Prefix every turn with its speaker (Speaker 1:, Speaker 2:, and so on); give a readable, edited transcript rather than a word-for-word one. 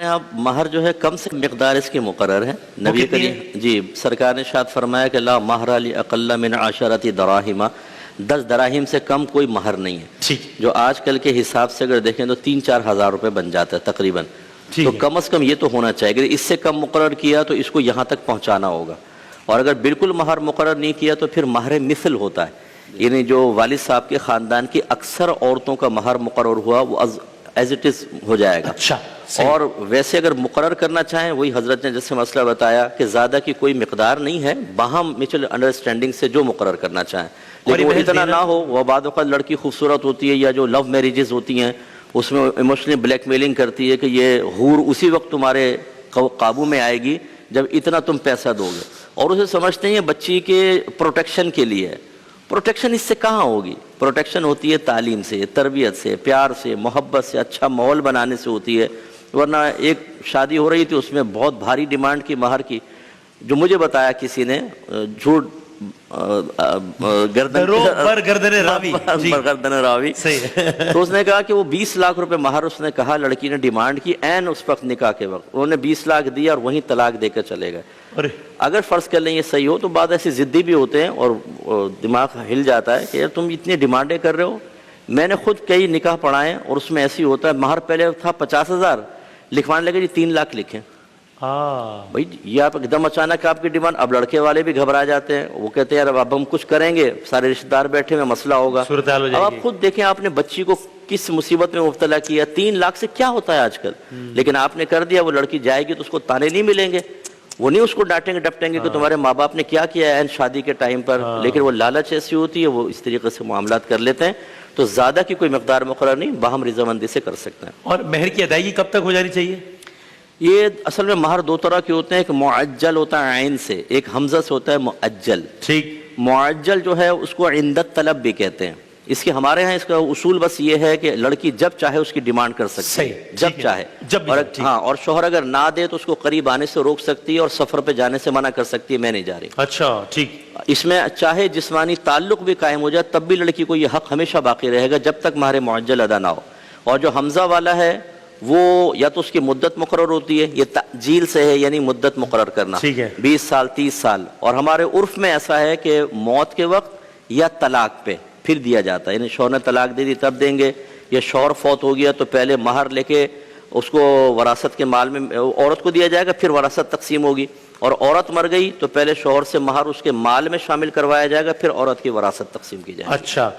Speaker 1: اب مہر جو ہے کم سے مقدار اس کی مقرر ہے نبی کریم جی سرکار نے ارشاد فرمایا کہ لا مہر لاقل من 10 دراہم 10 دراہم سے کم کوئی مہر نہیں ہے جو آج کل کے حساب سے اگر دیکھیں تو 3-4 ہزار روپے بن جاتا ہے تقریباً تو کم از کم یہ تو ہونا چاہیے اگر اس سے کم مقرر کیا تو اس کو یہاں تک پہنچانا ہوگا اور اگر بالکل مہر مقرر نہیں کیا تو پھر مہر مثل ہوتا ہے یعنی جو والد صاحب کے خاندان کی اکثر عورتوں کا مہر مقرر ہوا وہ ایز اٹ از ہو جائے گا اور ویسے اگر مقرر کرنا چاہیں وہی حضرت نے جیسے مسئلہ بتایا کہ زیادہ کی کوئی مقدار نہیں ہے باہم میوچل انڈرسٹینڈنگ سے جو مقرر کرنا چاہیں لیکن وہ اتنا نہ ہو وہ بعد وقت لڑکی خوبصورت ہوتی ہے یا جو لو میریجز ہوتی ہیں اس میں ایموشنلی بلیک میلنگ کرتی ہے کہ یہ حور اسی وقت تمہارے قابو میں آئے گی جب اتنا تم پیسہ دو گے اور اسے سمجھتے ہیں بچی کے پروٹیکشن کے لیے پروٹیکشن اس سے کہاں ہوگی پروٹیکشن ہوتی ہے تعلیم سے تربیت سے پیار سے محبت سے اچھا ماحول بنانے سے ہوتی ہے ورنہ ایک شادی ہو رہی تھی اس میں بہت بھاری ڈیمانڈ کی مہر کی جو مجھے بتایا کسی نے جھوٹ گردن راوی تو اس نے کہا کہ وہ 20 لاکھ روپے مہر اس نے کہا لڑکی نے ڈیمانڈ کی عین اس وقت نکاح کے وقت انہوں نے 20 لاکھ دیا اور وہیں طلاق دے کر چلے گئے اگر فرض کر لیں یہ صحیح ہو تو بعد ایسے ضدی بھی ہوتے ہیں اور دماغ ہل جاتا ہے کہ یار تم اتنی ڈیمانڈیں کر رہے ہو میں نے خود کئی نکاح پڑھائے اور اس میں ایسی ہوتا ہے مہر پہلے تھا 50,000 لکھوانے لگے جی 3 لاکھ لکھیں بھائی یہ آپ ایک دم اچانک آپ کی ڈیمانڈ اب لڑکے والے بھی گھبرا جاتے ہیں وہ کہتے ہیں یار اب ہم کچھ کریں گے سارے رشتہ دار بیٹھے ہوئے مسئلہ ہوگا اب آپ خود دیکھیں آپ نے بچی کو کس مصیبت میں مبتلا کیا 3 لاکھ سے کیا ہوتا ہے آج کل لیکن آپ نے کر دیا وہ لڑکی جائے گی تو اس کو تانے نہیں ملیں گے وہ نہیں اس کو ڈانٹیں گے ڈپٹیں گے کہ تمہارے ماں باپ نے کیا کیا ہے شادی کے ٹائم پر لیکن وہ لالچ ایسی ہوتی ہے وہ اس طریقے سے معاملات کر لیتے ہیں تو زیادہ کی کوئی مقدار مقرر نہیں باہم رضامندی سے کر سکتے ہیں
Speaker 2: اور مہر کی ادائیگی کب تک ہو جانی چاہیے
Speaker 1: یہ اصل میں مہر 2 طرح کے ہوتے ہیں ایک معجل ہوتا ہے عین سے ایک حمزہ سے ہوتا ہے معجل معجل جو ہے اس کو عند الطلب بھی کہتے ہیں اس کے ہمارے ہاں اس کا اصول بس یہ ہے کہ لڑکی جب چاہے اس کی ڈیمانڈ کر سکتی ہے جب چاہے اور شوہر اگر نہ دے تو اس کو قریب آنے سے روک سکتی ہے اور سفر پہ جانے سے منع کر سکتی ہے میں نہیں جا رہی
Speaker 2: اچھا ٹھیک
Speaker 1: اس میں چاہے جسمانی تعلق بھی قائم ہو جائے تب بھی لڑکی کو یہ حق ہمیشہ باقی رہے گا جب تک مہر معجل ادا نہ ہو اور جو حمزہ والا ہے وہ یا تو اس کی مدت مقرر ہوتی ہے یہ تعجیل سے ہے یعنی مدت مقرر کرنا 20 سال 30 سال اور ہمارے عرف میں ایسا ہے کہ موت کے وقت یا طلاق پہ پھر دیا جاتا ہے یعنی شوہر نے طلاق دے دی تب دیں گے یا شوہر فوت ہو گیا تو پہلے مہر لے کے اس کو وراثت کے مال میں عورت کو دیا جائے گا پھر وراثت تقسیم ہوگی اور عورت مر گئی تو پہلے شوہر سے مہر اس کے مال میں شامل کروایا جائے گا پھر عورت کی وراثت تقسیم کی جائے گی
Speaker 2: اچھا